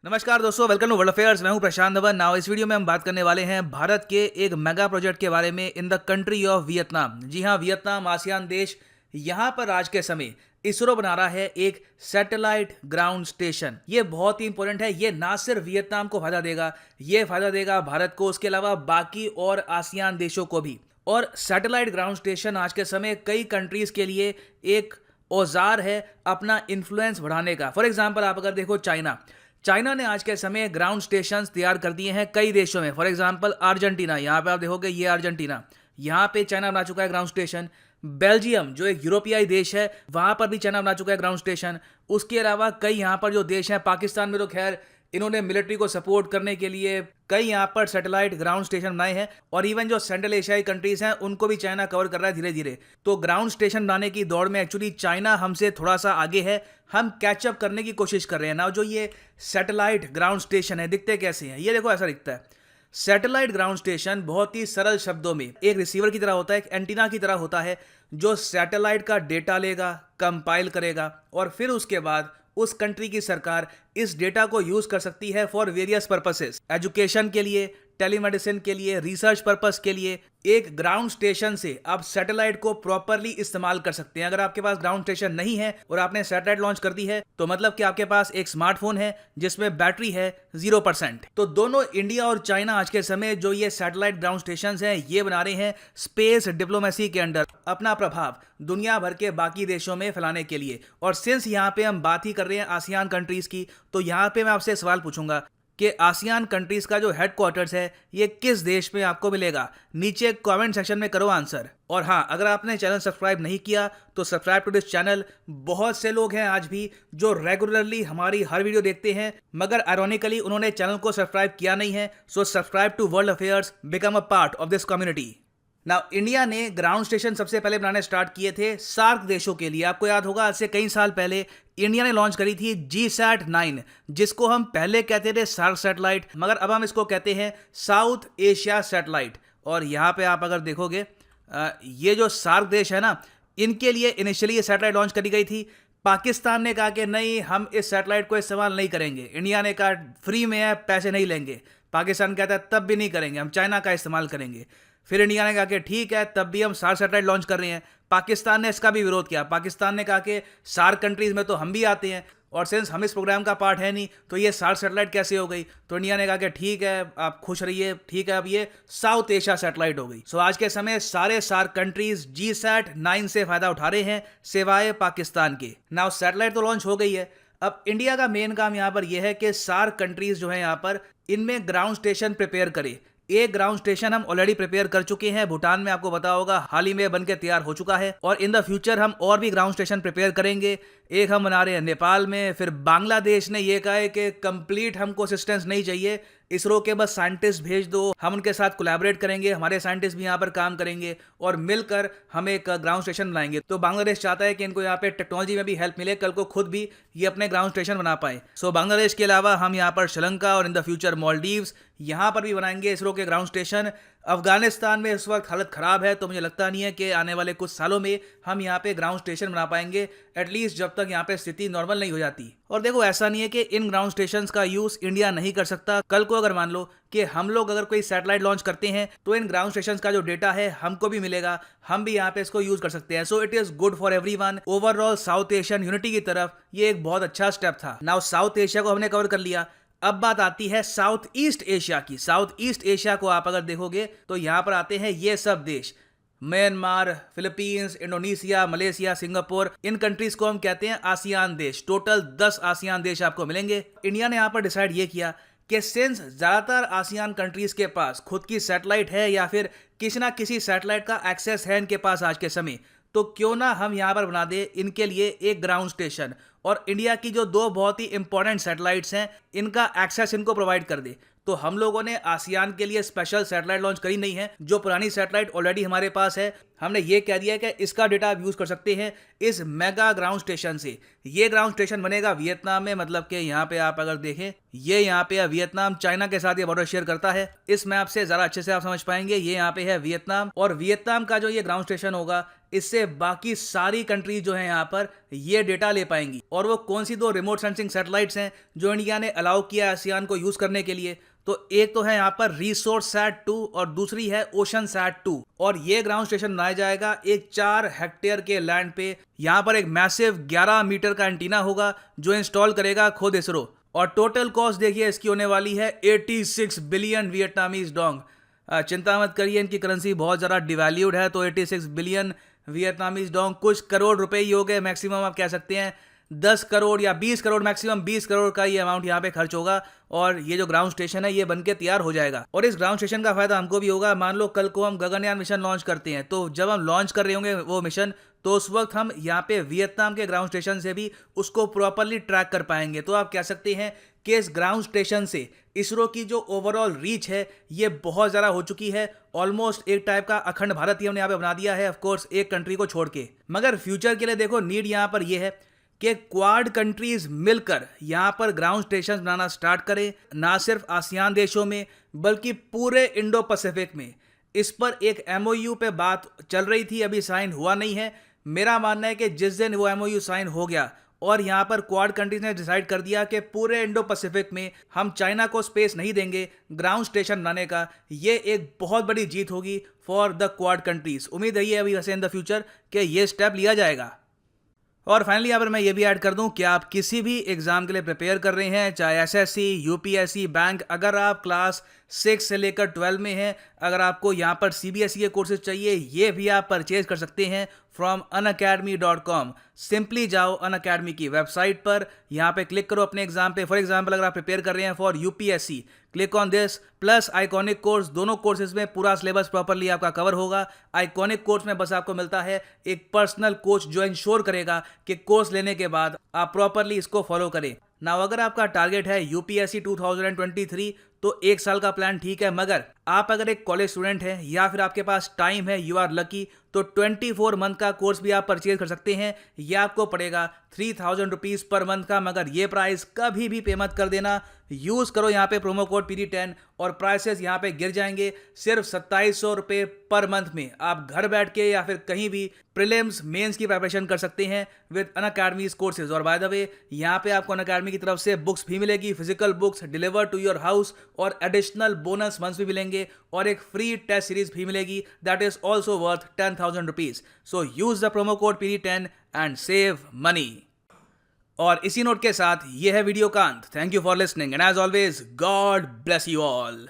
नमस्कार दोस्तों, welcome to world affairs. मैं हूं प्रशांत धवन। नाउ इस वीडियो में हम बात करने वाले हैं भारत के एक मेगा प्रोजेक्ट के बारे में in the country of Vietnam. जी हां, वियतनाम आसियान देश। यहां पर आज के समय इसरो बना रहा है एक सैटेलाइट ग्राउंड स्टेशन। ये बहुत ही इंपॉर्टेंट है। ये ना सिर्फ वियतनाम को फायदा देगा, ये फायदा देगा भारत को, उसके अलावा बाकी और आसियान देशों को भी। और सैटेलाइट ग्राउंड स्टेशन आज के समय कई कंट्रीज के लिए एक औजार है अपना इन्फ्लुएंस बढ़ाने का। फॉर एग्जाम्पल आप अगर देखो, चाइना ने आज के समय ग्राउंड स्टेशंस तैयार कर दिए हैं कई देशों में। फॉर एग्जांपल अर्जेंटीना, यहाँ पे आप देखोगे ये अर्जेंटीना, यहाँ पे चाइना बना चुका है ग्राउंड स्टेशन। बेल्जियम जो एक यूरोपीय देश है, वहां पर भी चाइना बना चुका है ग्राउंड स्टेशन। उसके अलावा कई यहाँ पर जो देश हैं, पाकिस्तान में तो खैर इन्होंने मिलिट्री को सपोर्ट करने के लिए कई यहाँ पर सैटेलाइट ग्राउंड स्टेशन बनाए हैं। और इवन जो सेंट्रल एशियाई कंट्रीज हैं उनको भी चाइना कवर कर रहा है धीरे धीरे। तो ग्राउंड स्टेशन बनाने की दौड़ में एक्चुअली चाइना हमसे थोड़ा सा आगे है। हम कैचअप करने की कोशिश कर रहे हैं ना। जो ये सैटेलाइट ग्राउंड स्टेशन है, दिखते कैसे हैं ये देखो, ऐसा दिखता है। सैटेलाइट ग्राउंड स्टेशन बहुत ही सरल शब्दों में एक रिसीवर की तरह होता है, एक एंटीना की तरह होता है, जो सैटेलाइट का डेटा लेगा, कंपाइल करेगा और फिर उसके बाद उस कंट्री की सरकार इस डेटा को यूज कर सकती है फॉर वेरियस पर्पसेस, एजुकेशन के लिए, टेलीमेडिसिन के लिए, रिसर्च पर्पस के लिए। एक ग्राउंड स्टेशन से आप सैटेलाइट को प्रॉपरली इस्तेमाल कर सकते हैं। अगर आपके पास ग्राउंड स्टेशन नहीं है और आपने सैटेलाइट लॉन्च कर दी है, तो मतलब कि आपके पास एक स्मार्टफोन है जिसमें बैटरी है 0%। तो दोनों इंडिया और चाइना आज के समय जो ये सैटेलाइट ग्राउंड स्टेशन हैं, ये बना रहे हैं स्पेस डिप्लोमेसी के अंडर अपना प्रभाव दुनिया भर के बाकी देशों में फैलाने के लिए। और सिंस यहाँ पे हम बात ही कर रहे हैं आसियान कंट्रीज की, तो यहाँ पे मैं आपसे सवाल पूछूंगा कि आसियान कंट्रीज का जो हेडक्वार्टर्स है ये किस देश में आपको मिलेगा। नीचे कमेंट सेक्शन में करो आंसर। और हाँ, अगर आपने चैनल सब्सक्राइब नहीं किया तो सब्सक्राइब टू दिस चैनल। बहुत से लोग हैं आज भी जो रेगुलरली हमारी हर वीडियो देखते हैं, मगर आयरॉनिकली उन्होंने चैनल को सब्सक्राइब किया नहीं है। So subscribe to world affairs, become a part of this community. Now India ने ग्राउंड स्टेशन सबसे पहले बनाने स्टार्ट किए थे सार्क देशों के लिए। आपको याद होगा, आज से कई साल पहले इंडिया ने लॉन्च करी थी GSAT-9, जिसको हम पहले कहते थे सार्क सैटेलाइट, मगर अब हम इसको कहते हैं साउथ एशिया सैटेलाइट। और यहाँ पे आप अगर देखोगे, ये जो सार्क देश है ना, इनके लिए इनिशियली ये सैटेलाइट लॉन्च करी गई थी। पाकिस्तान ने कहा कि नहीं, हम इस सैटेलाइट को इस्तेमाल नहीं करेंगे। इंडिया ने कहा फ्री में है, पैसे नहीं लेंगे। पाकिस्तान कहता है तब भी नहीं करेंगे, हम चाइना का इस्तेमाल करेंगे। फिर इंडिया ने कहा कि ठीक है, तब भी हम सार्क सैटेलाइट लॉन्च कर रहे हैं। पाकिस्तान ने इसका भी विरोध किया। पाकिस्तान ने कहा कि सार्क कंट्रीज में तो हम भी आते हैं और सिंस हम इस प्रोग्राम का पार्ट है नहीं, तो ये सार्क सैटेलाइट कैसे हो गई। तो इंडिया ने कहा कि ठीक है, आप खुश रहिए, ठीक है, अब ये साउथ एशिया सैटेलाइट हो गई। सो आज के समय सारे सार्क कंट्रीज GSAT-9 से फायदा उठा रहे हैं, सिवाय पाकिस्तान के। नाउ सैटेलाइट तो लॉन्च हो गई है। अब इंडिया का मेन काम यहाँ पर यह है कि सार्क कंट्रीज जो है यहाँ पर, इनमें ग्राउंड स्टेशन प्रिपेयर करे। एक ग्राउंड स्टेशन हम ऑलरेडी प्रिपेयर कर चुके हैं भूटान में, आपको पता होगा, हाल ही में बनकर तैयार हो चुका है। और इन द फ्यूचर हम और भी ग्राउंड स्टेशन प्रिपेयर करेंगे। एक हम बना रहे हैं नेपाल में। फिर बांग्लादेश ने यह कहा है कि कंप्लीट हमको असिस्टेंस नहीं चाहिए, इसरो के बस साइंटिस्ट भेज दो, हम उनके साथ कोलैबोरेट करेंगे, हमारे साइंटिस्ट भी यहाँ पर काम करेंगे और मिलकर हम एक ग्राउंड स्टेशन बनाएंगे। तो बांग्लादेश चाहता है कि इनको यहाँ पे टेक्नोलॉजी में भी हेल्प मिले, कल को खुद भी ये अपने ग्राउंड स्टेशन बना पाए। सो बांग्लादेश के अलावा हम यहाँ पर श्रीलंका और इन द फ्यूचर मालदीव्स, यहाँ पर भी बनाएंगे इसरो के ग्राउंड स्टेशन। अफगानिस्तान में इस वक्त हालत खराब है, तो मुझे लगता नहीं है कि आने वाले कुछ सालों में हम यहाँ पे ग्राउंड स्टेशन बना पाएंगे, एटलीस्ट जब तक यहाँ पे स्थिति नॉर्मल नहीं हो जाती। और देखो, ऐसा नहीं है कि इन ग्राउंड स्टेशंस का यूज इंडिया नहीं कर सकता। कल को अगर मान लो कि हम लोग अगर कोई सैटेलाइट लॉन्च करते हैं, तो इन ग्राउंड स्टेशंस का जो डेटा है हमको भी मिलेगा, हम भी यहाँ पे इसको यूज कर सकते हैं। So it is good for everyone. Overall south Asian unity की तरफ ये एक बहुत अच्छा स्टेप था। नाउ साउथ एशिया को हमने कवर कर लिया। अब बात आती है साउथ ईस्ट एशिया की। साउथ ईस्ट एशिया को आप अगर देखोगे तो यहां पर आते हैं ये सब देश, Myanmar, Philippines, Indonesia, Malaysia, Singapore. इन कंट्रीज को हम कहते हैं आसियान देश। टोटल 10 आसियान देश आपको मिलेंगे। इंडिया ने यहां पर डिसाइड ये किया कि सिंस ज्यादातर आसियान कंट्रीज के पास खुद की सैटेलाइट है या फिर किसी ना किसी सैटेलाइट का एक्सेस है इनके पास आज के समय, तो क्यों ना हम यहां पर बना दे इनके लिए एक ग्राउंड स्टेशन और इंडिया की जो दो बहुत ही इंपॉर्टेंट सैटेलाइट्स हैं, इनका एक्सेस इनको प्रोवाइड कर दे। तो हम लोगों ने आसियान के लिए स्पेशल सैटेलाइट लॉन्च करी नहीं है। जो पुरानी सैटेलाइट ऑलरेडी हमारे पास है, हमने ये कह दिया कि इसका डेटा आप यूज कर सकते हैं इस मेगा ग्राउंड स्टेशन से। ये ग्राउंड स्टेशन बनेगा वियतनाम में, मतलब कि यहाँ पे आप अगर देखें, ये यहाँ पे है वियतनाम, चाइना के साथ ये बॉर्डर शेयर करता है। इस मैप से जरा अच्छे से आप समझ पाएंगे, ये यहाँ पे है वियतनाम। और वियतनाम का जो ये ग्राउंड स्टेशन होगा, इससे बाकी सारी कंट्रीज जो है यहाँ पर ये डेटा ले पाएंगी। और वो कौन सी 2 रिमोट सेंसिंग सैटेलाइट्स हैं जो इंडिया ने अलाउ किया आसियान को यूज करने के लिए? तो एक तो है यहाँ पर रिसोर्स सैट 2 और दूसरी है ओशन सैट 2। और ये ग्राउंड स्टेशन बनाया जाएगा एक 4 हेक्टेयर के लैंड पे। यहाँ पर एक मैसिव 11 मीटर का एंटीना होगा जो इंस्टॉल करेगा खुद इसरो। और टोटल कॉस्ट देखिए इसकी होने वाली है 86 बिलियन वियतनामीज डोंग। चिंता मत करिए, इनकी करेंसी बहुत ज़्यादा डिवैल्यूड है, तो 86 बिलियन वियतनामीज डोंग कुछ करोड़ रुपए ही हो गए मैक्सिमम, आप कह सकते हैं 10 करोड़ या 20 करोड़, मैक्सिमम 20 करोड़ का ये अमाउंट यहाँ पे खर्च होगा। और ये जो ग्राउंड स्टेशन है ये बनके तैयार हो जाएगा। और इस ग्राउंड स्टेशन का फायदा हमको भी होगा। मान लो कल को हम गगनयान मिशन लॉन्च करते हैं, तो जब हम लॉन्च कर रहे होंगे वो मिशन, तो उस वक्त हम यहाँ पे वियतनाम के ग्राउंड स्टेशन से भी उसको प्रॉपरली ट्रैक कर पाएंगे। तो आप कह सकते हैं कि इस ग्राउंड स्टेशन से इसरो की जो ओवरऑल रीच है ये बहुत ज़्यादा हो चुकी है। ऑलमोस्ट एक टाइप का अखंड भारत ही हमने यहाँ पे बना दिया है, ऑफकोर्स एक कंट्री को छोड़ के। मगर फ्यूचर के लिए देखो नीड यहाँ पर ये है कि क्वाड कंट्रीज मिलकर यहाँ पर ग्राउंड स्टेशन बनाना स्टार्ट करें, ना सिर्फ आसियान देशों में बल्कि पूरे इंडो पैसिफिक में। इस पर एक MOU पे बात चल रही थी, अभी साइन हुआ नहीं है। मेरा मानना है कि जिस दिन वो MOU साइन हो गया और यहाँ पर क्वाड कंट्रीज ने डिसाइड कर दिया कि पूरे इंडो पैसिफिक में हम चाइना को स्पेस नहीं देंगे ग्राउंड स्टेशन बनाने का, ये एक बहुत बड़ी जीत होगी फॉर द क्वाड कंट्रीज। उम्मीद है ये अभी वैसे इन द फ्यूचर कि ये स्टेप लिया जाएगा। और फाइनली यहाँ पर मैं ये भी ऐड कर दूं कि आप किसी भी एग्जाम के लिए प्रिपेयर कर रहे हैं, चाहे SSC, UPSC, बैंक, अगर आप क्लास 6 से लेकर 12 में हैं, अगर आपको यहाँ पर CBSE के कोर्सेज चाहिए, ये भी आप परचेज कर सकते हैं फ्रॉम unacademy.com। सिंपली जाओ अनअकैडमी की वेबसाइट पर, यहाँ पे क्लिक करो अपने एग्जाम पे। फॉर एग्जाम्पल अगर आप प्रिपेयर कर रहे हैं for UPSC, click on this plus iconic course. दोनों कोर्सेज में पूरा सिलेबस प्रॉपरली आपका कवर होगा। आइकॉनिक कोर्स में बस आपको मिलता है एक पर्सनल कोच जो इंश्योर करेगा कि कोर्स लेने के बाद आप प्रॉपरली इसको फॉलो करें। ना अगर आपका टारगेट है UPSC 2023 तो 1 साल का प्लान ठीक है, मगर आप अगर एक कॉलेज स्टूडेंट हैं या फिर आपके पास टाइम है, यू आर लकी, तो 24 मंथ का कोर्स भी आप परचेज कर सकते हैं। ये आपको पड़ेगा 3000 रुपीज़ पर मंथ का, मगर ये प्राइस कभी भी पे मत कर देना। यूज़ करो यहाँ पे प्रोमो कोड PD10 और प्राइसेस यहाँ पे गिर जाएंगे। सिर्फ 2700 रुपये पर मंथ में आप घर बैठ के या फिर कहीं भी प्रीलिम्स मेंस की प्रिपरेशन कर सकते हैं विद अनअकैडमीज कोर्सेज। और बाय द वे यहाँ पे आपको अनअकैडमी की तरफ से बुक्स भी मिलेगी, physical books deliver to your house, और एडिशनल बोनस मंथ्स भी मिलेंगे और एक फ्री टेस्ट सीरीज भी मिलेगी that is also worth 10,000 rupees. So use the promo code PD10 and save money. और इसी नोट के साथ ये है वीडियो का अंत। Thank you for listening and as always God bless you all.